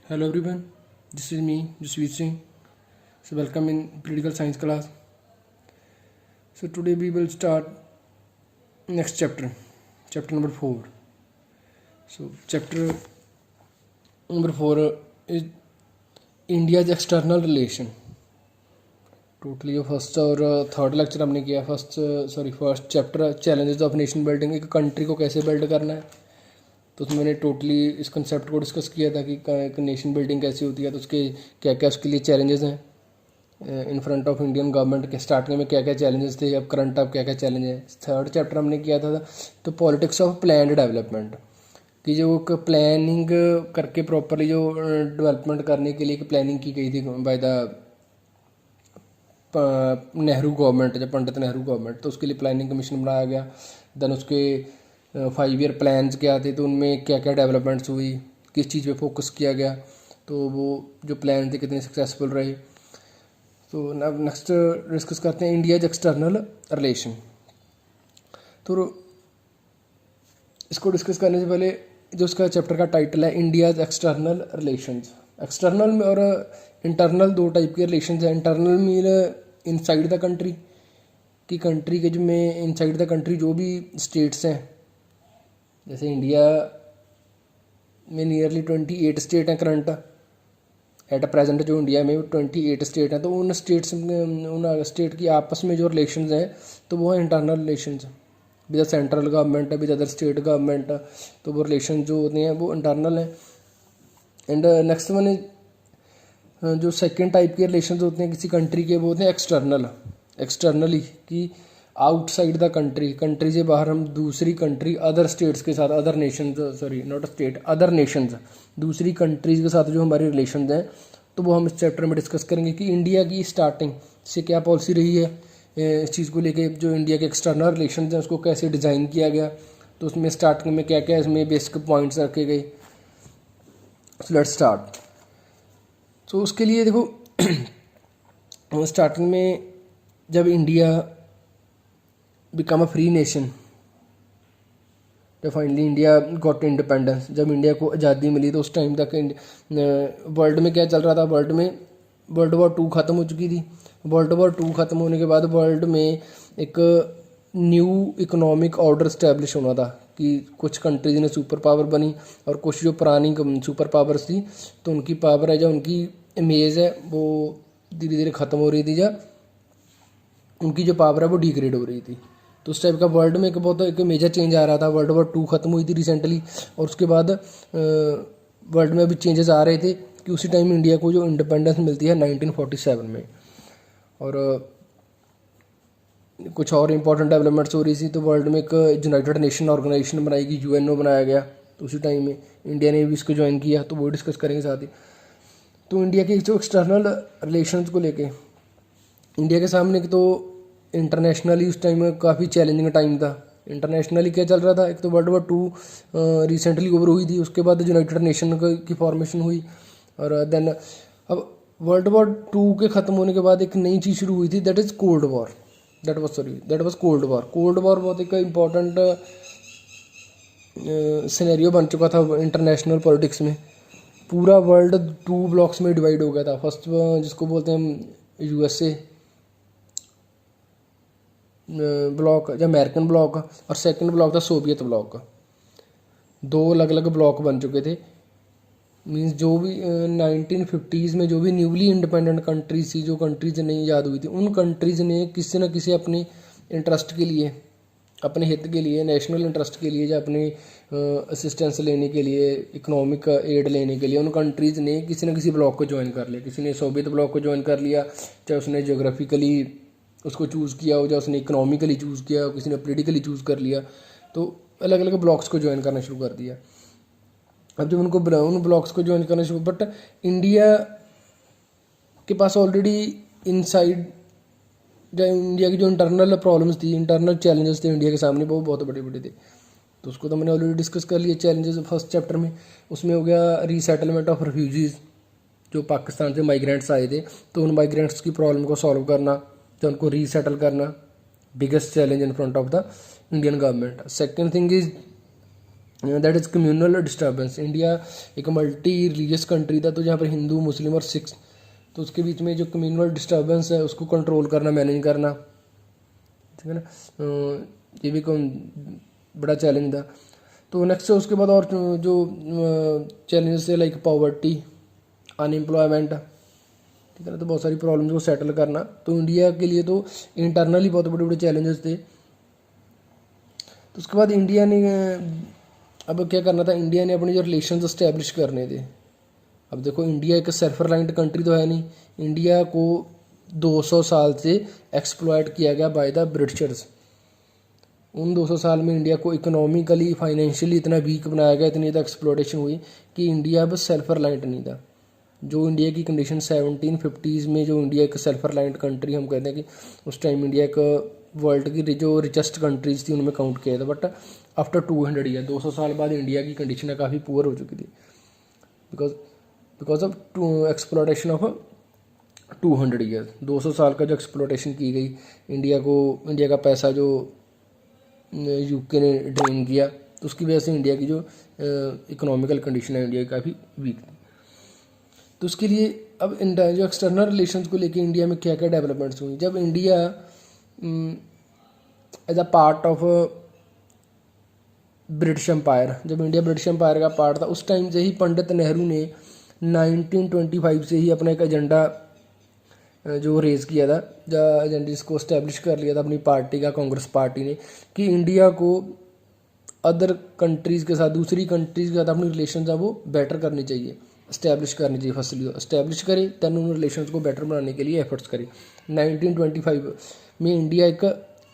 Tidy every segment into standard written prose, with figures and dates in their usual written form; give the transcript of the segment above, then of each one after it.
Hello everyone, this is me, Jasveer Singh. So welcome in political science class. So today we will start next chapter number 4. So chapter number 4 is India's external relation. Totally first और third lecture हमने किया first chapter challenges of nation building, एक country को कैसे build करना है। तो उसमें मैंने टोटली इस कंसेप्ट को डिस्कस किया था कि एक नेशन बिल्डिंग कैसी होती है, तो उसके क्या क्या उसके लिए चैलेंजेस हैं in front of Indian government के। स्टार्टिंग में क्या क्या चैलेंजेस थे, अब करंट अब क्या क्या चैलेंज है। थर्ड चैप्टर हमने किया था तो पॉलिटिक्स ऑफ प्लान्ड डेवलपमेंट, कि जो प्लानिंग करके प्रॉपरली जो डेवलपमेंट करने के लिए प्लानिंग की गई थी बाय द नेहरू गवर्नमेंट, जब पंडित नेहरू गवर्नमेंट, तो उसके लिए प्लानिंग कमीशन बनाया गया। देन उसके 5 ईयर प्लान्स क्या थे, तो उनमें क्या क्या डेवलपमेंट्स हुई, किस चीज़ पे फोकस किया गया, तो वो जो प्लान थे कितने सक्सेसफुल रहे। तो अब नेक्स्ट डिस्कस करते हैं इंडियाज एक्सटर्नल रिलेशन। तो इसको डिस्कस करने से पहले जो उसका चैप्टर का टाइटल है इंडियाज एक्सटर्नल रिलेशंस। एक्सटर्नल में और इंटरनल दो टाइप के रिलेशंस हैं। Internal mean inside the country, कि कंट्री के जो में इनसाइड द कंट्री जो भी स्टेट्स हैं, जैसे इंडिया में नियरली 28 स्टेट हैं करंट एट प्रेजेंट। जो इंडिया में 28 स्टेट हैं, तो उन स्टेट की आपस में जो रिलेशंस हैं तो वो है internal relations with central government, with other state government. तो वो रिलेशन जो होते हैं वो इंटरनल हैं। एंड नेक्स्ट वन इज जो सेकेंड टाइप के रिलेशन होते हैं किसी कंट्री के, वो होते हैं एक्सटर्नली, कि आउटसाइड द कंट्री से बाहर हम दूसरी कंट्री अदर स्टेट्स के साथ, other Nations, sorry not state, other Nations, दूसरी कंट्रीज़ के साथ जो हमारी रिलेशन हैं, तो वो हम इस चैप्टर में डिस्कस करेंगे कि इंडिया की स्टार्टिंग से क्या पॉलिसी रही है इस चीज़ को लेके। जो इंडिया के एक्सटर्नल रिलेशन हैं उसको कैसे डिज़ाइन किया गया, तो उसमें स्टार्टिंग में क्या क्या इसमें बेसिक पॉइंट्स रखे गए। So let's start. तो उसके लिए देखो स्टार्टिंग में जब India become a free nation, जब फाइनली इंडिया गॉट इंडिपेंडेंस, जब इंडिया को आज़ादी मिली, तो उस टाइम तक वर्ल्ड में क्या चल रहा था। वर्ल्ड में वर्ल्ड वॉर 2 ख़त्म हो चुकी थी। वर्ल्ड वॉर 2 ख़त्म होने के बाद वर्ल्ड में एक न्यू इकोनॉमिक ऑर्डर इस्टेब्लिश होना था, कि कुछ कंट्रीज ने सुपर पावर बनी और कुछ जो पुरानी सुपर पावर्स थी, तो उनकी पावर है, जो उनकी इमेज है, वो धीरे धीरे ख़त्म हो रही थी, या उनकी जो पावर है वो डिग्रेड हो रही थी। तो उस टाइप का वर्ल्ड में एक मेजर चेंज आ रहा था। वर्ल्ड वॉर 2 ख़त्म हुई थी रिसेंटली, और उसके बाद वर्ल्ड में अभी चेंजेस आ रहे थे कि उसी टाइम इंडिया को जो इंडिपेंडेंस मिलती है 1947 में। और कुछ और इम्पोर्टेंट डेवलपमेंट्स हो रही थी। तो वर्ल्ड में एक यूनाइटेड नेशन ऑर्गेनाइजेशन बनाई गई, UNO बनाया गया, तो उसी टाइम में इंडिया ने भी इसको ज्वाइन किया, तो वो डिस्कस करेंगे साथ ही। तो इंडिया के जो एक्सटर्नल रिलेशंस को लेके इंडिया के सामने तो इंटरनेशनली उस टाइम में काफ़ी चैलेंजिंग टाइम था। इंटरनेशनली क्या चल रहा था, एक तो वर्ल्ड वॉर 2 रिसेंटली ओवर हुई थी, उसके बाद यूनाइटेड नेशन की फॉर्मेशन हुई, और देन अब वर्ल्ड वॉर 2 के ख़त्म होने के बाद एक नई चीज़ शुरू हुई थी, that is cold war. That was cold war. Cold war बहुत एक इम्पॉर्टेंट सिनेरियो बन चुका था इंटरनेशनल पॉलिटिक्स में। पूरा वर्ल्ड 2 ब्लॉक्स में डिवाइड हो गया था। फर्स्ट जिसको बोलते हैं USA ब्लॉक या अमेरिकन ब्लॉक, और सेकंड ब्लॉक था सोवियत ब्लॉक। 2 अलग अलग ब्लॉक बन चुके थे। मींस जो भी 1950s में जो भी न्यूली इंडिपेंडेंट कंट्रीज थी, जो कंट्रीज नहीं आज़ाद हुई थी, उन कंट्रीज़ ने किसी न किसी अपने इंटरेस्ट के लिए, अपने हित के लिए, नेशनल इंटरेस्ट के लिए, या अपने असिस्टेंस लेने के लिए, इकोनॉमिक एड लेने के लिए, उन कंट्रीज़ ने किसी न किसी ब्लॉक को ज्वाइन कर लिया। किसी ने सोवियत ब्लॉक को ज्वाइन कर लिया, चाहे उसने जोग्राफिकली उसको चूज़ किया हो, चाहे उसने इकोनॉमिकली चूज़ किया हो, किसी ने पोलिटिकली चूज़ कर लिया। तो अलग अलग ब्लॉक्स को ज्वाइन करना शुरू कर दिया। अब जब उनको उन ब्लॉक्स को ज्वाइन करना शुरू, बट इंडिया के पास ऑलरेडी इनसाइड इंडिया की जो इंटरनल प्रॉब्लम्स थी, इंटरनल चैलेंजेस थे इंडिया के सामने, वो बहुत बड़े बड़े थे। तो उसको तो मैंने ऑलरेडी डिस्कस कर लिया चैलेंजेस फर्स्ट चैप्टर में। उसमें हो गया रीसेटलमेंट ऑफ रिफ्यूजीज़, जो पाकिस्तान से माइग्रेंट्स आए थे, तो उन माइग्रेंट्स की प्रॉब्लम को सॉल्व करना, तो उनको रीसेटल करना, biggest challenge in front of the Indian government. Second thing is that is communal disturbance. India एक मल्टी रिलीजियस कंट्री था, तो जहाँ पर हिंदू, मुस्लिम और सिख, तो उसके बीच में जो कम्यूनल डिस्टर्बेंस है उसको कंट्रोल करना, मैनेज करना, ठीक है ना। ये भी बड़ा चैलेंज था। तो नेक्स्ट उसके बाद और जो चैलेंजेस है लाइक पॉवर्टी, अनएम्प्लॉयमेंट, ठीक है ना, तो बहुत सारी प्रॉब्लम्स को सेटल करना। तो इंडिया के लिए तो इंटरनली बहुत बड़े बड़े चैलेंजेस थे। तो उसके बाद इंडिया ने अब क्या करना था, इंडिया ने अपने जो रिलेशंस इस्टेब्लिश करने थे। अब देखो इंडिया एक सेल्फ रिलायंट कंट्री तो है नहीं, इंडिया को 200 साल से एक्सप्लॉयट किया गया बाय द ब्रिटिशर्स। उन 200 साल में इंडिया को इकोनॉमिकली, फाइनेंशियली इतना वीक बनाया गया, इतनी ज़्यादा एक्सप्लोटेशन हुई कि इंडिया अब सेल्फ रिलायंट नहीं था। जो इंडिया की कंडीशन 1750s में, जो इंडिया एक सेल्फ रिलायंट कंट्री हम कहते हैं कि उस टाइम इंडिया एक वर्ल्ड की जो रिचेस्ट कंट्रीज थी उनमें काउंट किया था। बट आफ्टर 200 ईयर, 200 साल बाद इंडिया की कंडीशन काफ़ी पुअर हो चुकी थी because of exploitation of 200 year. 200 साल का जो एक्सप्लोटेशन की गई, इंडिया का पैसा जो यूके ने ड्रेन किया, तो उसकी वजह से इंडिया की जो इकोनॉमिकल कंडीशन है इंडिया की काफ़ी वीक थी। तो उसके लिए अब जो एक्सटर्नल रिलेशंस को लेके इंडिया में क्या क्या डेवलपमेंट्स हुई, जब India as a part of British empire, जब इंडिया ब्रिटिश एम्पायर का पार्ट था, उस टाइम से ही पंडित नेहरू ने 1925 से ही अपना एक एजेंडा जो रेज़ किया था, एजेंडा जिसको इस्टेब्लिश कर लिया था अपनी पार्टी का, कांग्रेस पार्टी ने, कि इंडिया को अदर कंट्रीज़ के साथ, दूसरी कंट्रीज़ के साथ अपनी रिलेशन है वो बेटर करनी चाहिए, इस्टेब्लिश करनी चाहिए। फर्स्टली इस्टेब्लिश करे, दैन उन रिलेशंस को बेटर बनाने के लिए एफर्ट्स करे। 1925 में इंडिया एक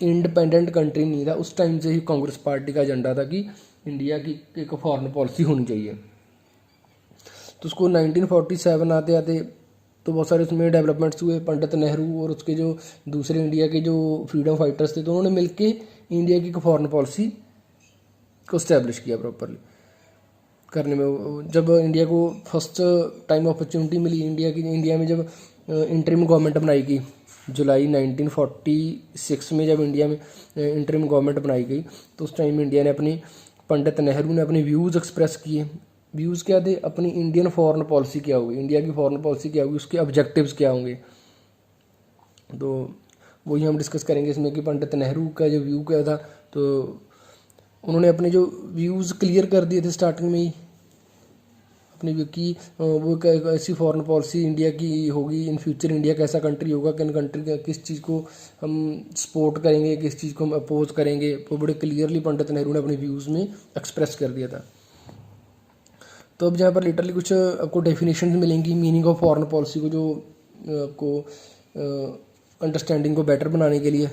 इंडिपेंडेंट कंट्री नहीं था, उस टाइम से ही कांग्रेस पार्टी का एजेंडा था कि इंडिया की एक फॉरेन पॉलिसी होनी चाहिए। तो उसको 1947 आते आते तो बहुत सारे उसमें डेवलपमेंट्स हुए। पंडित नेहरू और उसके जो दूसरे इंडिया के जो फ्रीडम फाइटर्स थे, तो उन्होंने मिलके इंडिया की एक फॉरेन पॉलिसी को इस्टेब्लिश किया प्रॉपरली करने में। जब इंडिया को फर्स्ट टाइम अपॉर्चुनिटी मिली, इंडिया में जब इंटरिम गवर्नमेंट बनाई गई, जुलाई 1946 में जब इंडिया में इंटरिम गवर्नमेंट बनाई गई, तो उस टाइम इंडिया ने पंडित नेहरू ने अपने व्यूज़ एक्सप्रेस किए। व्यूज़ क्या थे, अपनी इंडियन फॉरेन पॉलिसी क्या होगी, इंडिया की फॉरेन पॉलिसी क्या होगी, उसके ऑब्जेक्टिव्स क्या होंगे। तो वही हम डिस्कस करेंगे इसमें कि पंडित नेहरू का जो व्यू क्या था। तो उन्होंने अपने जो व्यूज़ क्लियर कर दिए थे स्टार्टिंग में ही अपनी व्यू की, वो ऐसी फॉरेन पॉलिसी इंडिया की होगी, इन फ्यूचर इंडिया कैसा कंट्री होगा, किन कंट्री का किस चीज़ को हम सपोर्ट करेंगे, किस चीज़ को हम अपोज करेंगे, वो बड़े क्लियरली पंडित नेहरू ने अपने व्यूज़ में एक्सप्रेस कर दिया था। तो अब जहाँ पर लिटरली कुछ आपको डेफिनेशन मिलेंगी मीनिंग ऑफ फॉरेन पॉलिसी को, जो आपको अंडरस्टैंडिंग को बेटर बनाने के लिए।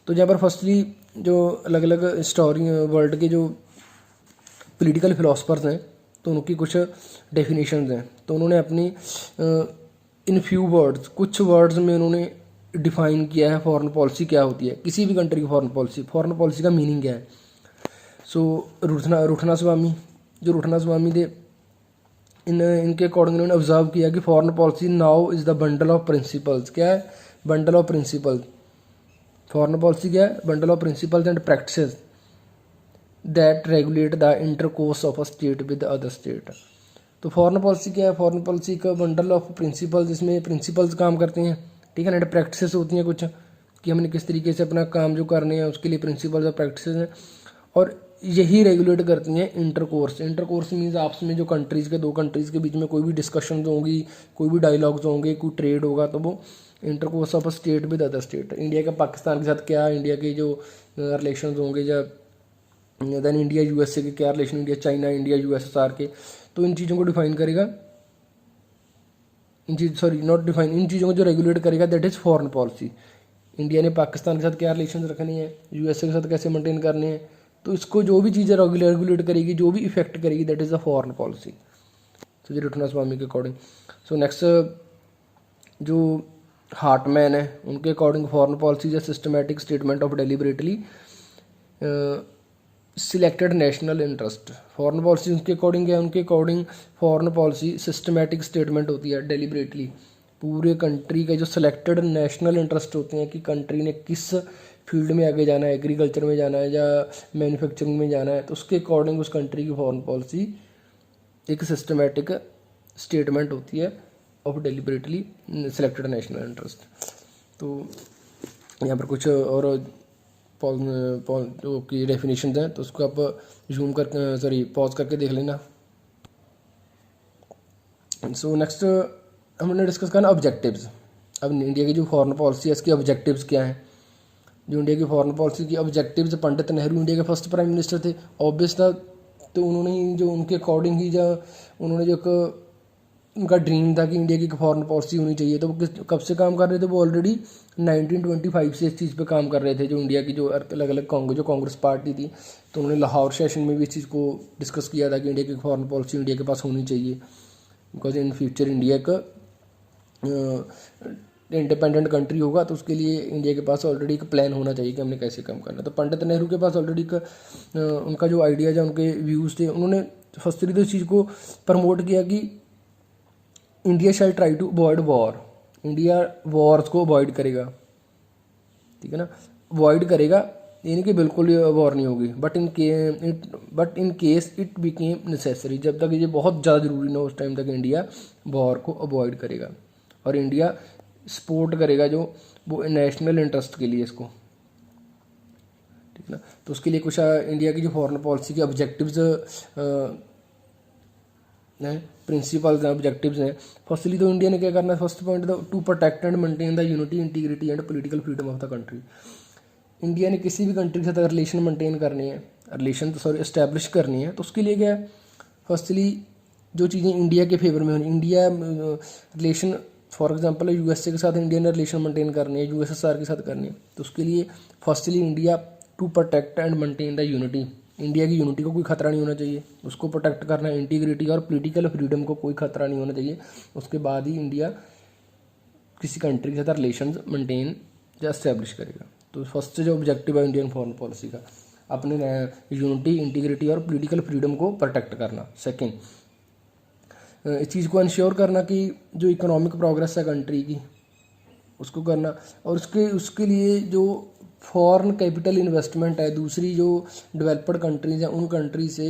तो जहाँ पर फर्स्टली जो अलग अलग हिस्टोरी वर्ल्ड के जो पॉलिटिकल फिलोसफर्स हैं, तो उनकी कुछ डेफिनेशंस हैं। तो उन्होंने अपनी इन फ्यू वर्ड्स, कुछ वर्ड्स में उन्होंने डिफाइन किया है फॉरेन पॉलिसी क्या होती है, किसी भी कंट्री की फॉरेन पॉलिसी का मीनिंग क्या है। सो रुठना स्वामी, जो रुठना स्वामी थे, इनके अकॉर्डिंग इन्होंने ऑब्जर्व किया कि foreign policy now is the bundle of principles. क्या है? Bundle of principles. Foreign policy क्या है? Bundle of principles and practices that regulate the intercourse of a state with other state. तो फॉरेन पॉलिसी क्या है? Foreign policy का bundle of principles, जिसमें principles काम करते हैं, ठीक है ना, प्रैक्टिसेस होती हैं कुछ, कि हमने किस तरीके से अपना काम जो करने हैं उसके लिए प्रिंसिपल्स और प्रैक्टिसेस हैं, और यही रेगुलेट करती हैं इंटरकोर्स मीन्स आपस में जो दो कंट्रीज़ के बीच में कोई भी डिस्कशन होंगी, कोई भी डायलॉग्स होंगे, कोई ट्रेड होगा, तो वो intercourse of a state with other state. India का पाकिस्तान के साथ क्या, इंडिया के जो रिलेशन होंगे, जब देन इंडिया यूएसए के क्या relation, India China, India USSR के, तो इन चीज़ों को डिफाइन करेगा, इन चीज़ों को जो रेगुलेट करेगा that is foreign policy. India ने पाकिस्तान के साथ क्या रिलेशन रखने हैं, यूएसए के साथ कैसे मेंटेन करने हैं, तो इसको जो भी चीज़ें रेगुलेट करेगी, जो भी इफेक्ट करेगी, that is the foreign policy. तो जी रुठना स्वामी के अकॉर्डिंग। सो नेक्स्ट जो हार्टमैन है, उनके according foreign policy is a systematic statement of deliberately selected national interest. Foreign policy उनके अकॉर्डिंग क्या है? उनके according foreign policy systematic statement होती है, डेलिबरेटली पूरे कंट्री के जो सिलेक्टेड नेशनल इंटरेस्ट होते हैं कि कंट्री ने किस फील्ड में आगे जाना है, एग्रीकल्चर में जाना है या मैन्युफैक्चरिंग में जाना है, तो उसके अकॉर्डिंग उस कंट्री की फॉरेन पॉलिसी एक सिस्टमेटिक स्टेटमेंट होती है of deliberately selected national interest. तो यहाँ पर कुछ और जो की डेफिनेशन हैं तो उसको आप जूम कर पॉज करके देख लेना। सो नेक्स्ट हमने डिस्कस करना ऑब्जेक्टिव्स। अब इंडिया की जो फॉरेन पॉलिसी है इसके ऑब्जेक्टिव्स क्या हैं। जो इंडिया की फॉरेन पॉलिसी की ऑब्जेक्टिव्स, पंडित नेहरू इंडिया के फर्स्ट प्राइम मिनिस्टर थे, ऑब्वियस था, तो उन्होंने ही जो उनके अकॉर्डिंग ही जो उन्होंने जो एक उनका ड्रीम था कि इंडिया की फॉरेन पॉलिसी होनी चाहिए, तो वो कब से काम कर रहे थे, वो ऑलरेडी 1925 से इस चीज़ पे काम कर रहे थे। जो इंडिया की जो अलग अलग जो कांग्रेस पार्टी थी, तो उन्होंने लाहौर सेशन में भी इस चीज़ को डिस्कस किया था कि इंडिया की फॉरेन पॉलिसी इंडिया के पास होनी चाहिए, बिकॉज इन फ्यूचर इंडिया का इंडिपेंडेंट कंट्री होगा, तो उसके लिए इंडिया के पास ऑलरेडी एक प्लान होना चाहिए कि हमने कैसे काम करना। तो पंडित नेहरू के पास ऑलरेडी उनका जो आइडियाज़ है, उनके व्यूज़ थे, उन्होंने फर्स्टली तो इस चीज़ को प्रमोट किया कि India shall try to avoid war. India wars को अवॉइड करेगा, ठीक है ना, अवॉइड करेगा, यानी कि बिल्कुल वॉर नहीं होगी, but in case it became necessary, जब तक ये बहुत ज़्यादा ज़रूरी ना उस टाइम तक इंडिया वॉर को अवॉइड करेगा और इंडिया सपोर्ट करेगा जो वो नेशनल इंटरेस्ट के लिए इसको, ठीक ना। तो उसके लिए कुछ इंडिया की जो फॉरेन पॉलिसी के ऑब्जेक्टिव्स हैं, प्रिंसिपल्स हैं, ऑब्जेक्टिव्स हैं। फर्स्टली तो इंडिया ने क्या करना है, first point two protect and maintain the unity, integrity and political freedom of the country. India ने किसी भी कंट्री के साथ अगर रिलेशन मेंटेन करनी है, इस्टेब्लिश करनी है, तो उसके लिए क्या है, फर्स्टली जो चीज़ें इंडिया के फेवर में होनी, India relation for example USA के साथ इंडिया ने रिलेशन मेंटेन करनी है, यूएसएसआर के साथ करनी है, तो उसके लिए firstly India to protect and maintain the unity, India की यूनिटी को कोई खतरा नहीं होना चाहिए, उसको प्रोटेक्ट करना है, इंटीग्रिटी और पॉलिटिकल फ्रीडम को कोई खतरा नहीं होना चाहिए, उसके बाद ही इंडिया किसी कंट्री के साथ रिलेशन मेंटेन या इस्टेब्लिश करेगा। तो फर्स्ट जो ऑब्जेक्टिव है इंडियन फॉरेन पॉलिसी का, अपने यूनिटी, इंटीग्रिटी और पॉलिटिकल फ्रीडम को प्रोटेक्ट करना। सेकेंड, इस चीज़ को इंश्योर करना कि जो इकोनॉमिक प्रोग्रेस है कंट्री की उसको करना, और उसके लिए जो फॉरेन कैपिटल इन्वेस्टमेंट है, दूसरी जो डेवलप्ड कंट्रीज़ हैं उन कंट्री से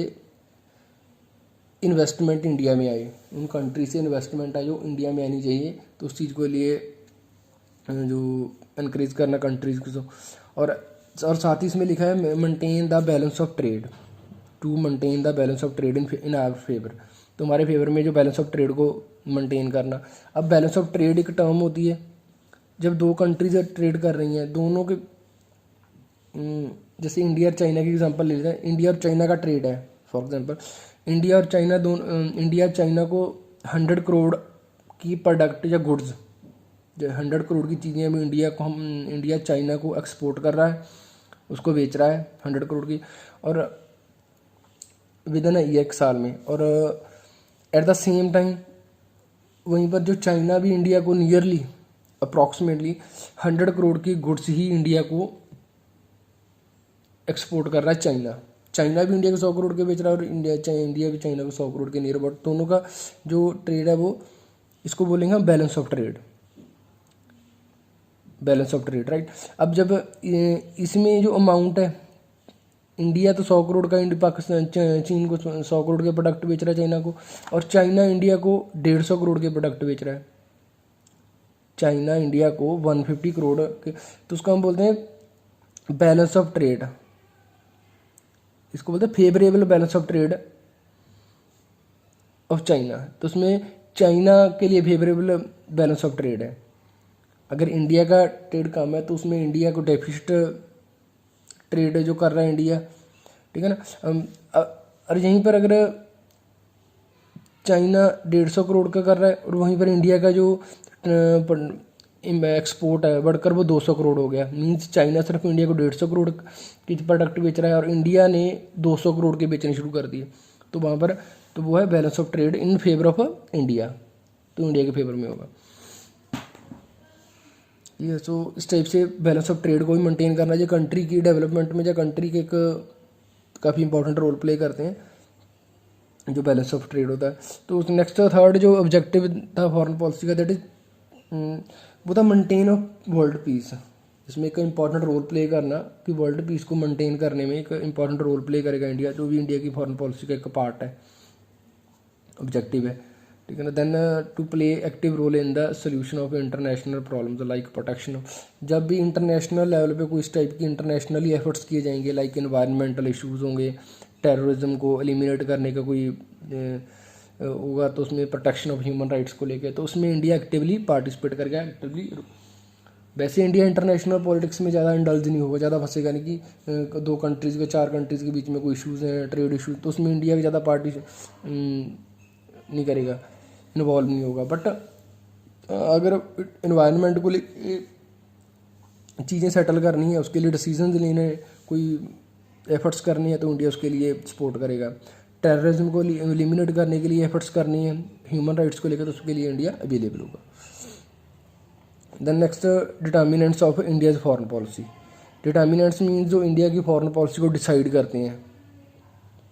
इन्वेस्टमेंट इंडिया में आए, उन कंट्री से इन्वेस्टमेंट आए जो इंडिया में आनी चाहिए, तो उस चीज़ के लिए जो इनक्रीज करना कंट्रीज़ को। और साथ ही इसमें लिखा है maintain the balance of trade, to maintain the balance of trade in our favour, तो हमारे फेवर में जो बैलेंस ऑफ ट्रेड को मेंटेन करना। अब बैलेंस ऑफ ट्रेड एक टर्म होती है जब दो कंट्रीज ट्रेड कर रही हैं, दोनों के जैसे इंडिया और चाइना की एग्जांपल ले लेते हैं, इंडिया और चाइना का ट्रेड है फॉर एग्जांपल, इंडिया और चाइना को 100 करोड़ की प्रोडक्ट या गुड्स, जो 100 करोड़ की चीज़ें अभी इंडिया चाइना को एक्सपोर्ट कर रहा है, उसको बेच रहा है 100 करोड़ की, और विद इन एक साल में, और एट द सेम टाइम वहीं पर जो चाइना भी इंडिया को नियरली अप्रॉक्सीमेटली 100 करोड़ की गुड्स ही इंडिया को एक्सपोर्ट कर रहा है। चाइना भी इंडिया को 100 करोड़ के बेच रहा है और इंडिया भी चाइना को 100 करोड़ के नियर अबाउट, दोनों का जो ट्रेड है वो इसको बोलेंगे हम balance of trade, balance of trade, right. अब जब इसमें जो अमाउंट है, इंडिया तो 100 करोड़ का पाकिस्तान चीन को 100 करोड़ के प्रोडक्ट बेच रहा है चाइना को, और चाइना इंडिया को 150 करोड़ के प्रोडक्ट बेच रहा है, चाइना इंडिया को 150 करोड़ के, तो उसको हम बोलते हैं बैलेंस ऑफ ट्रेड, इसको बोलते हैं favourable balance of trade off China. तो उसमें चाइना के लिए फेवरेबल बैलेंस ऑफ ट्रेड है, अगर इंडिया का ट्रेड कम है तो उसमें इंडिया को डेफिसिट ट्रेड जो कर रहा है इंडिया, ठीक है ना। और यहीं पर अगर चाइना 150 करोड़ का कर रहा है और वहीं पर इंडिया का जो एक्सपोर्ट है बढ़कर वो 200 करोड़ हो गया, मींस चाइना सिर्फ इंडिया को 150 करोड़ की प्रोडक्ट बेच रहा है और इंडिया ने 200 करोड़ के बेचने शुरू कर दिए, तो वहाँ पर तो वो है balance of trade in favour of India, तो इंडिया के फेवर में होगा ये। सो इस टाइप से बैलेंस ऑफ ट्रेड को भी मेंटेन करना जो कंट्री की डेवलपमेंट में, या कंट्री के एक काफ़ी इंपॉर्टेंट रोल प्ले करते हैं जो बैलेंस ऑफ ट्रेड होता है। तो नेक्स्ट थर्ड जो ऑब्जेक्टिव था फॉरेन पॉलिसी का, दैट इज वो था मेंटेन ऑफ वर्ल्ड पीस, इसमें एक इम्पॉर्टेंट रोल प्ले करना कि वर्ल्ड पीस को मेंटेन करने में एक इम्पॉर्टेंट रोल प्ले करेगा इंडिया, जो भी इंडिया की फॉरेन पॉलिसी का एक पार्ट है, ऑब्जेक्टिव है, ठीक है ना। Then to play active role in the solution of international problems like protection. जब भी इंटरनेशनल लेवल पे कोई इस टाइप की इंटरनेशनली एफर्ट्स किए जाएंगे, लाइक इन्वायरमेंटल इश्यूज़ होंगे, टेररिज्म को एलिमिनेट करने का कोई होगा, तो उसमें प्रोटेक्शन ऑफ ह्यूमन राइट्स को लेकर, तो उसमें इंडिया एक्टिवली पार्टिसिपेट करेगा, एक्टिवली। वैसे इंडिया इंटरनेशनल पॉलिटिक्स में ज़्यादा इंडल्ज नहीं होगा, ज़्यादा फंसेगा नहीं कि दो कंट्रीज़ के, चार कंट्रीज़ के बीच में कोई इश्यूज़ हैं, ट्रेड इशूज़, तो उसमें इंडिया ज़्यादा पार्टी नहीं करेगा, इन्वॉल्व नहीं होगा। बट अगर इन्वायरमेंट को चीज़ें सेटल करनी है, उसके लिए डिसीजन लेने, कोई एफर्ट्स करनी है, तो इंडिया उसके लिए सपोर्ट करेगा। टेररिज्म को एलिमिनेट करने के लिए एफर्ट्स करनी है, ह्यूमन राइट्स को लेकर, तो उसके लिए इंडिया अवेलेबल होगा। Then next, determinants of India's foreign policy. Determinants means जो इंडिया की फॉरेन पॉलिसी को डिसाइड करते हैं।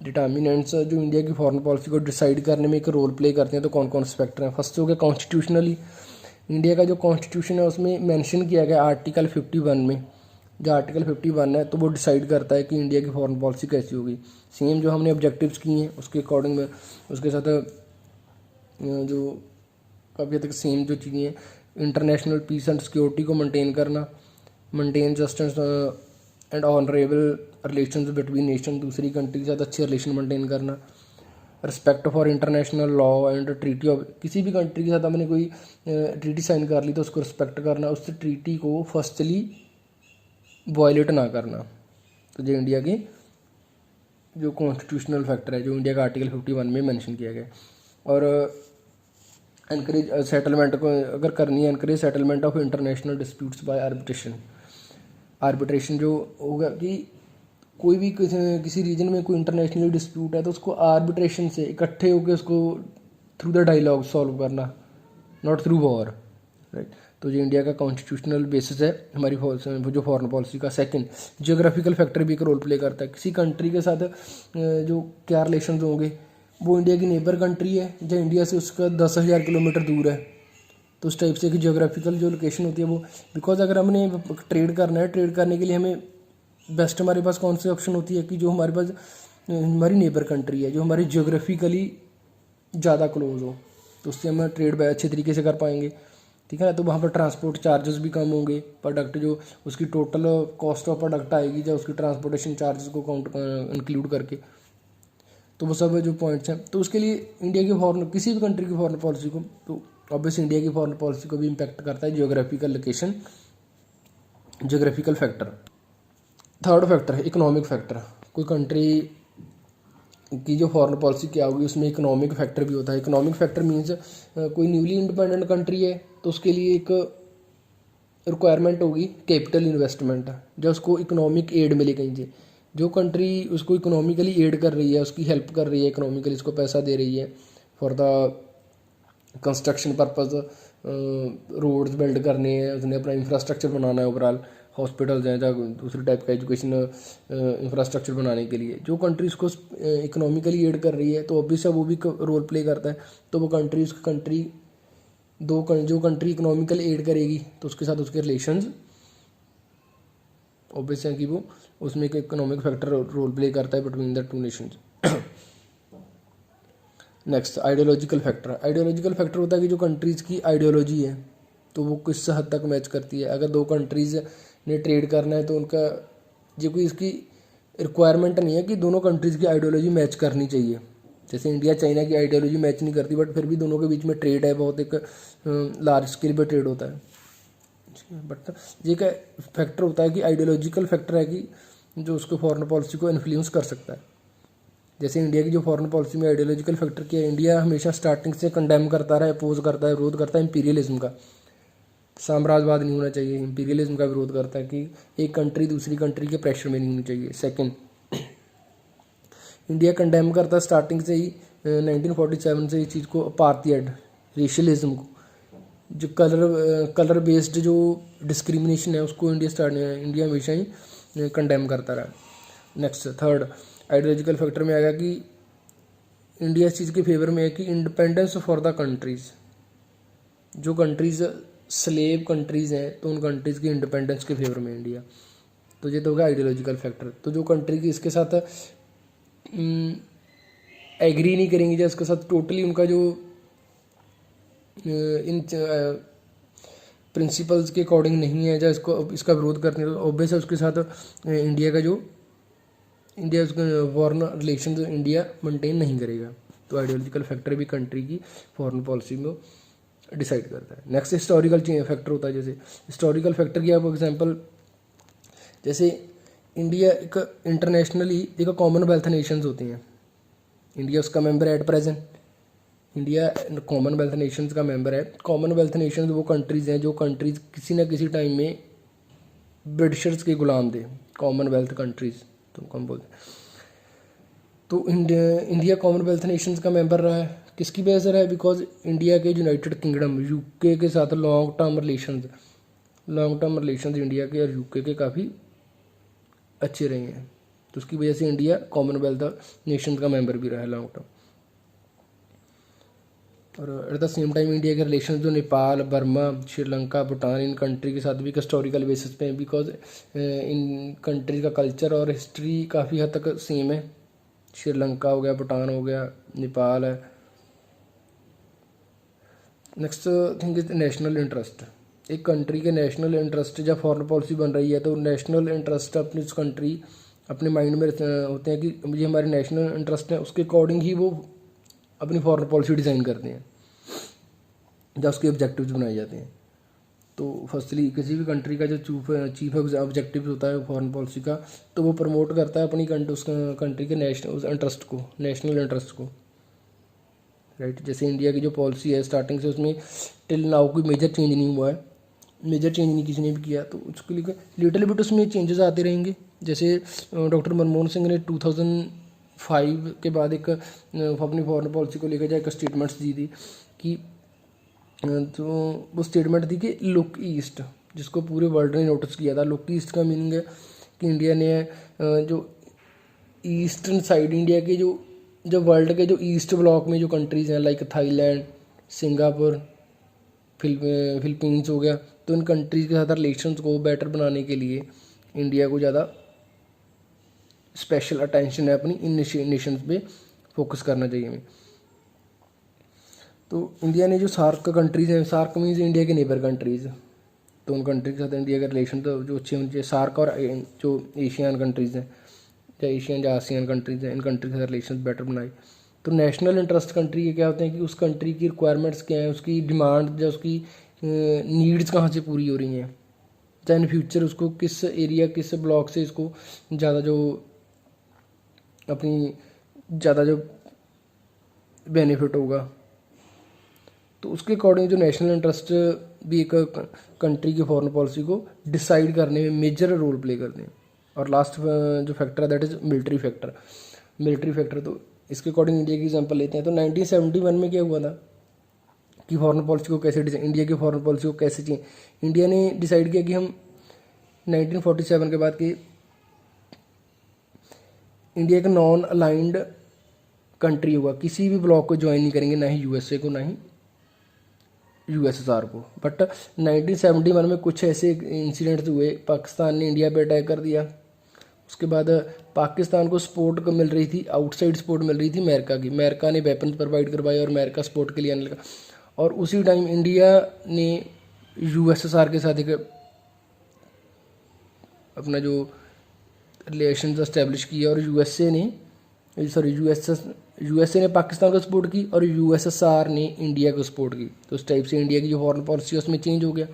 डिटर्मिनेंट्स जो इंडिया की फॉरेन पॉलिसी को डिसाइड करने में एक रोल प्ले करते हैं, तो कौन कौन से फैक्टर हैं। फर्स्ट हो गया कॉन्स्टिट्यूशनली। इंडिया का जो कॉन्स्टिट्यूशन है उसमें मेंशन किया गया आर्टिकल 51 में, जो आर्टिकल 51 है, तो वो डिसाइड करता है कि इंडिया की फॉरेन पॉलिसी कैसी होगी। सेम जो हमने ऑब्जेक्टिव्स किए हैं उसके अकॉर्डिंग में, उसके साथ जो काफ़ी हद तक सेम जो चीज़ें हैं, इंटरनेशनल पीस एंड सिक्योरिटी को मेंटेन करना, maintain justice and honourable relations between nation, दूसरी कंट्री के साथ अच्छे रिलेशन मेंटेन करना, respect for international law and treaty of, किसी भी कंट्री के साथ हमने कोई ट्रीटी साइन कर ली तो उसको रिस्पेक्ट करना, उस ट्रीटी को फर्स्टली वायलेट ना करना। तो जो इंडिया की जो कॉन्स्टिट्यूशनल फैक्टर है, जो इंडिया का आर्टिकल 51 में मेंशन किया गया। और एनकरेज सेटलमेंट को अगर करनी है, encourage settlement of international disputes by arbitration. Arbitration जो होगा कि कोई भी किसी रीजन में कोई इंटरनेशनल डिस्प्यूट है, तो उसको आर्बिट्रेशन से इकट्ठे होकर उसको थ्रू द डायलॉग सॉल्व करना, नॉट थ्रू वॉर, राइट। तो जो इंडिया का कॉन्स्टिट्यूशनल बेसिस है हमारी जो फॉरेन पॉलिसी का। सेकंड, जियोग्राफिकल फैक्टर भी एक रोल प्ले करता है। किसी कंट्री के साथ जो क्या रिलेशन होंगे, वो इंडिया की नेबर कंट्री है जो इंडिया से उसका 10,000 किलोमीटर दूर है, तो उस टाइप से कि जियोग्राफिकल जो लोकेशन होती है वो, बिकॉज अगर हमने ट्रेड करना है, ट्रेड करने के लिए हमें बेस्ट हमारे पास कौन सी ऑप्शन होती है कि जो हमारे पास हमारी नेबर कंट्री है, जो हमारी जियोग्राफिकली ज़्यादा क्लोज हो, तो उससे हम ट्रेड अच्छे तरीके से कर पाएंगे, ठीक है ना। तो वहाँ पर ट्रांसपोर्ट चार्जेस भी कम होंगे, प्रोडक्ट जो उसकी टोटल कॉस्ट ऑफ प्रोडक्ट आएगी जब उसकी ट्रांसपोर्टेशन चार्जेस को काउंट इंक्लूड करके, तो वो सब जो पॉइंट्स हैं। तो उसके लिए इंडिया की फॉरेन, किसी भी कंट्री की फॉरेन पॉलिसी को, तो ऑब्वियसली इंडिया की फॉरेन पॉलिसी को भी इम्पैक्ट करता है geographical location, geographical factor. Third factor है इकोनॉमिक फैक्टर। कोई कंट्री की जो फॉरेन पॉलिसी क्या होगी, उसमें इकोनॉमिक फैक्टर भी होता है। इकोनॉमिक फैक्टर मीन्स कोई न्यूली इंडिपेंडेंट कंट्री है, तो उसके लिए एक रिक्वायरमेंट होगी कैपिटल इन्वेस्टमेंट, जब उसको इकोनॉमिक एड मिले कहीं से। जो कंट्री उसको इकोनॉमिकली एड कर रही है, उसकी हेल्प कर रही है इकोनॉमिकली, उसको पैसा दे रही है for the construction purpose, roads build करने हैं, उसने अपना इंफ्रास्ट्रक्चर बनाना है, ओवरऑल हॉस्पिटल्स हैं या दूसरे टाइप का एजुकेशन इंफ्रास्ट्रक्चर बनाने के लिए, जो कंट्री उसको इकोनॉमिकली एड कर रही है, तो ऑब्वियसली वो भी रोल प्ले करता है। तो वो कंट्री जो कंट्री इकोनॉमिकल एड करेगी, तो उसके साथ उसके रिलेशंस ऑब्वियस है कि वो उसमें एक इकोनॉमिक फैक्टर रोल प्ले करता है between the two nations. Next, ideological factor. Ideological factor होता है कि जो कंट्रीज़ की आइडियोलॉजी है, तो वो किस हद तक मैच करती है। अगर दो कंट्रीज़ ने ट्रेड करना है, तो उनका जो कोई इसकी रिक्वायरमेंट नहीं है कि दोनों कंट्रीज़ की आइडियोलॉजी मैच करनी चाहिए। जैसे इंडिया चाइना की आइडियोलॉजी मैच नहीं करती, बट फिर भी दोनों के बीच में ट्रेड है, बहुत एक लार्ज स्केल पर ट्रेड होता है। बट ये क्या फैक्टर होता है कि आइडियोलॉजिकल फैक्टर है कि जो उसको फॉरेन पॉलिसी को इन्फ्लुएंस कर सकता है। जैसे इंडिया की जो फॉरेन पॉलिसी में आइडियोलॉजिकल फैक्टर किया है, इंडिया हमेशा स्टार्टिंग से कंडेम करता रहा है, अपोज करता है, विरोध करता है इंपीरियलिज्म का। साम्राज्यवाद नहीं होना चाहिए, इंपीरियलिज्म का विरोध करता है कि एक कंट्री दूसरी कंट्री के प्रेशर में नहीं होनी चाहिए। सेकंड, इंडिया कंडेम करता है स्टार्टिंग से ही 1947 से इस चीज़ को, अपार्थाइड रेशियलिज्म को, जो कलर बेस्ड जो डिस्क्रिमिनेशन है उसको इंडिया हमेशा ही कंडेम करता रहा। नेक्स्ट, थर्ड, आइडियोलॉजिकल फैक्टर में आएगा कि इंडिया इस चीज़ के फेवर में है कि इंडिपेंडेंस फॉर द कंट्रीज़, जो कंट्रीज़ स्लेव कंट्रीज़ हैं तो उन कंट्रीज़ की इंडिपेंडेंस के फेवर में इंडिया। तो ये तो होगा आइडियोलॉजिकल फैक्टर। तो जो कंट्री की इसके साथ एग्री नहीं करेंगे या इसके साथ टोटली उनका जो इन प्रिंसिपल्स के अकॉर्डिंग नहीं है या इसको इसका विरोध करते हैं, तो ऑब्वियस है उसके साथ इंडिया उसका फॉरेन रिलेशन इंडिया मेंटेन नहीं करेगा। तो आइडियोलॉजिकल फैक्टर भी कंट्री की फॉरेन पॉलिसी में डिसाइड करता है। नेक्स्ट हिस्टोरिकल फैक्टर होता है। जैसे हिस्टोरिकल फैक्टर की आप एग्जांपल, जैसे इंडिया एक इंटरनेशनली एक कॉमनवेल्थ नेशंस होती हैं, इंडिया उसका मेंबर है at present. India Commonwealth Nations का मेंबर है। कॉमनवेल्थ नेशंस वो कंट्रीज़ हैं जो कंट्रीज़ किसी न किसी टाइम में ब्रिटिशर्स के गुलाम थे, कॉमनवेल्थ कंट्रीज़ तो कम बोलते हैं। तो इंडिया कॉमनवेल्थ नेशंस का मेंबर रहा है, किसकी वजह से रहा है? बिकॉज इंडिया के यूनाइटेड किंगडम यूके के साथ लॉन्ग टर्म रिलेशंस इंडिया के और यूके के काफ़ी अच्छे रहे हैं। तो उसकी वजह से इंडिया कॉमनवेल्थ नेशंस का मेंबर भी रहा है लॉन्ग टर्म। और at the same time India के रिलेशन जो Nepal, Burma, Sri Lanka, Bhutan, in country के साथ भी हिस्टोरिकल बेसिस पे हैं, बिकॉज इन कंट्री का कल्चर और हिस्ट्री काफ़ी हद तक सेम है। श्रीलंका हो गया, भूटान हो गया, नेपाल है। Next thing is national interest. एक कंट्री के नेशनल इंटरेस्ट जब फॉरेन पॉलिसी बन रही है तो नेशनल इंटरेस्ट अपनी उस कंट्री अपने माइंड में होते हैं कि मुझे हमारे नेशनल इंटरेस्ट है, उसके अकॉर्डिंग ही वो अपनी फॉरेन पॉलिसी डिज़ाइन करते हैं जब उसके ऑब्जेक्टिव्स बनाए जाते हैं। तो फर्स्टली किसी भी कंट्री का जो चीफ ऑब्जेक्टिव होता है फॉरेन पॉलिसी का, तो वो प्रमोट करता है अपनी उस कंट्री के नेशनल इंटरेस्ट को, राइट। जैसे इंडिया की जो पॉलिसी है स्टार्टिंग से उसमें टिल नाउ कोई मेजर चेंज नहीं हुआ है, मेजर चेंज नहीं किसी ने भी किया, तो उसके लिए लिटिल बिट उसमें चेंजेस आते रहेंगे। जैसे डॉक्टर मनमोहन सिंह ने 2005 के बाद एक अपनी फॉरेन पॉलिसी को लेकर एक स्टेटमेंट्स दी थी कि तो वो स्टेटमेंट थी कि लुक ईस्ट, जिसको पूरे वर्ल्ड ने नोटिस किया था। लुक ईस्ट का मीनिंग है कि इंडिया ने जो ईस्टर्न साइड इंडिया के जो वर्ल्ड के जो ईस्ट ब्लॉक में जो कंट्रीज़ हैं लाइक थाईलैंड, सिंगापुर, फिलीपींस हो गया, तो इन कंट्रीज़ के साथ रिलेशंस को बेटर बनाने के लिए इंडिया को ज़्यादा स्पेशल अटेंशन है अपनी इन नेशंस पे फोकस करना चाहिए हमें। तो इंडिया ने जो सार्क कंट्रीज़ हैं, सार्क मीन्स इंडिया के नेबर कंट्रीज़, तो उन कंट्री के साथ इंडिया के रिलेशन तो जो अच्छे होने चाहिए। सार्क और जो एशियन कंट्रीज़ हैं या एशियन या आसियान कंट्रीज़ हैं, इन कंट्री के साथ रिलेशन बेटर बनाए। तो नेशनल इंटरेस्ट कंट्री के क्या होते हैं कि उस कंट्री की रिक्वायरमेंट्स क्या हैं, उसकी डिमांड या उसकी नीड्स कहाँ से पूरी हो रही हैं, या इन फ्यूचर उसको किस एरिया किस ब्लॉक से इसको ज़्यादा जो बेनिफिट होगा। तो उसके अकॉर्डिंग जो नेशनल इंटरेस्ट भी एक कंट्री की फॉरेन पॉलिसी को डिसाइड करने में मेजर रोल प्ले करते हैं। और लास्ट जो फैक्टर है दैट इज़ मिलिट्री फैक्टर। तो इसके अकॉर्डिंग इंडिया की एग्जांपल लेते हैं। तो 1971 में क्या हुआ था कि फॉरेन पॉलिसी को कैसे इंडिया की फॉरेन पॉलिसी को कैसे चाहिए, इंडिया ने डिसाइड किया कि हम 1947 के बाद कि इंडिया एक नॉन अलाइंड कंट्री होगा, किसी भी ब्लॉक को ज्वाइन नहीं करेंगे, ना ही यूएसए को ना ही यूएसएसआर को। बट 1971 में कुछ ऐसे इंसिडेंट्स हुए, पाकिस्तान ने इंडिया पे अटैक कर दिया। उसके बाद पाकिस्तान को सपोर्ट मिल रही थी, आउटसाइड सपोर्ट मिल रही थी अमेरिका की, अमेरिका ने वेपन प्रोवाइड करवाए और अमेरिका सपोर्ट के लिए आने लगा। और उसी टाइम इंडिया ने यूएसएसआर के साथ एक अपना जो रिलेशन एस्टेब्लिश किया और यूएसए ने पाकिस्तान को सपोर्ट की और यूएसएसआर ने इंडिया को सपोर्ट की। तो उस टाइप से इंडिया की जो फॉरेन पॉलिसी है उसमें चेंज हो गया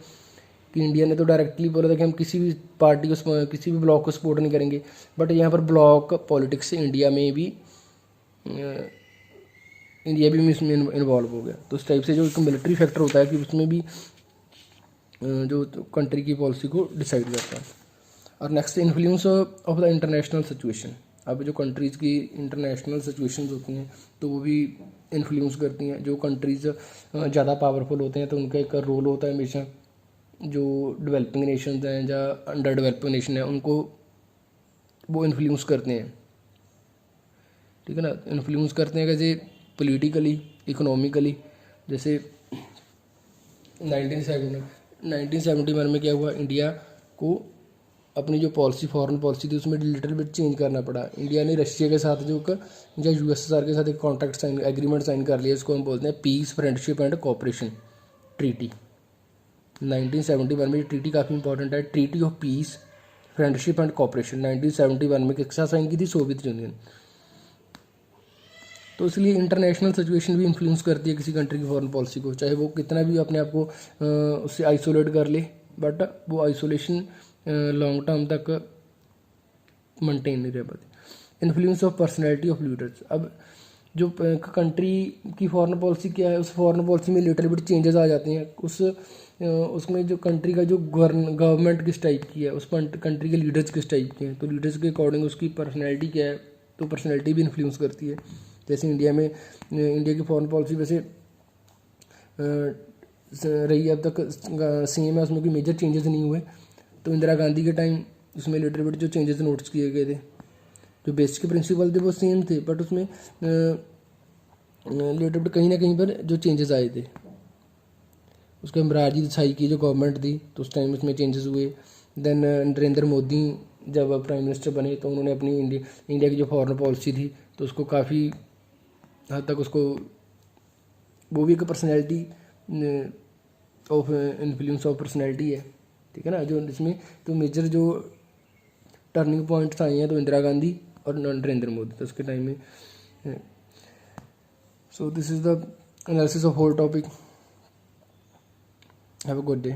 कि इंडिया ने तो डायरेक्टली बोला था कि हम किसी भी पार्टी को किसी भी ब्लॉक को सपोर्ट नहीं करेंगे, बट यहाँ पर ब्लॉक पॉलिटिक्स से इंडिया भी इसमें इन्वॉल्व हो गया। तो उस टाइप से जो एक मिलिट्री फैक्टर होता है कि उसमें भी जो कंट्री की पॉलिसी को डिसाइड करता है। और next influence of the international situation. अब जो कंट्रीज़ की इंटरनेशनल सिचुएशन होती हैं तो वो भी इन्फ्लुएंस करती हैं। जो कंट्रीज़ ज़्यादा पावरफुल होते हैं तो उनका एक रोल होता है हमेशा, जो डेवलपिंग नेशन हैं या अंडर डेवलपिंग नेशन है उनको वो इन्फ्लुएंस करते हैं, ठीक है ना। इन्फ्लुएंस करते हैं कैसे, पॉलिटिकली, इकोनॉमिकली। जैसे 1971 में क्या हुआ, इंडिया को अपनी जो पॉलिसी, फॉरेन पॉलिसी थी, उसमें लिटिल बिट चेंज करना पड़ा। इंडिया ने रशिया के साथ जो या यूएसएसआर के साथ एक कॉन्ट्रैक्ट साइन, एग्रीमेंट साइन कर लिया, इसको हम बोलते हैं peace, friendship and cooperation treaty. 1971 में ये ट्रीटी काफ़ी इंपॉर्टेंट है, treaty of peace, friendship and cooperation 1971 में किसके साथ साइन की थी, सोवियत यूनियन। तो इसलिए इंटरनेशनल सिचुएशन भी इन्फ्लुएंस करती है किसी कंट्री की फॉरेन पॉलिसी को, चाहे वो कितना भी अपने आप को उससे आइसोलेट कर ले, बट वो आइसोलेशन लॉन्ग टर्म तक मेंटेन नहीं रह पाती। Influence of personality of leaders, अब जो कंट्री की फॉरेन पॉलिसी क्या है, उस फॉरेन पॉलिसी में लिटिल बिट चेंजेस आ जाते हैं, उसमें जो कंट्री का जो गवर्नमेंट किस टाइप की है, उस कंट्री के लीडर्स किस टाइप के हैं, तो लीडर्स के अकॉर्डिंग उसकी पर्सनैलिटी क्या है, तो पर्सनैलिटी भी इन्फ्लुएंस करती है। जैसे इंडिया की फॉरेन पॉलिसी वैसे रही अब तक सेम है, उसमें कोई मेजर चेंजेस नहीं हुए। तो इंदिरा गांधी के टाइम उसमें लिटिल बिट जो चेंजेस नोट्स किए गए थे, जो बेसिक प्रिंसिपल थे वो सेम थे, बट उसमें लिटिल बिट कहीं ना कहीं पर जो चेंजेस आए थे। उसके मोरारजी देसाई की जो गवर्नमेंट थी, तो उस टाइम उसमें चेंजेस हुए। देन नरेंद्र मोदी जब प्राइम मिनिस्टर बने, तो उन्होंने अपनी इंडिया की जो फॉरेन पॉलिसी थी, तो उसको काफ़ी हद तक उसको, वो भी एक personality of influence of personality है, ठीक है ना। जो इसमें तो मेजर जो टर्निंग पॉइंट्स आए हैं, तो इंदिरा गांधी और नरेंद्र मोदी, तो उसके टाइम में। So this is the analysis of whole topic. Have a good day.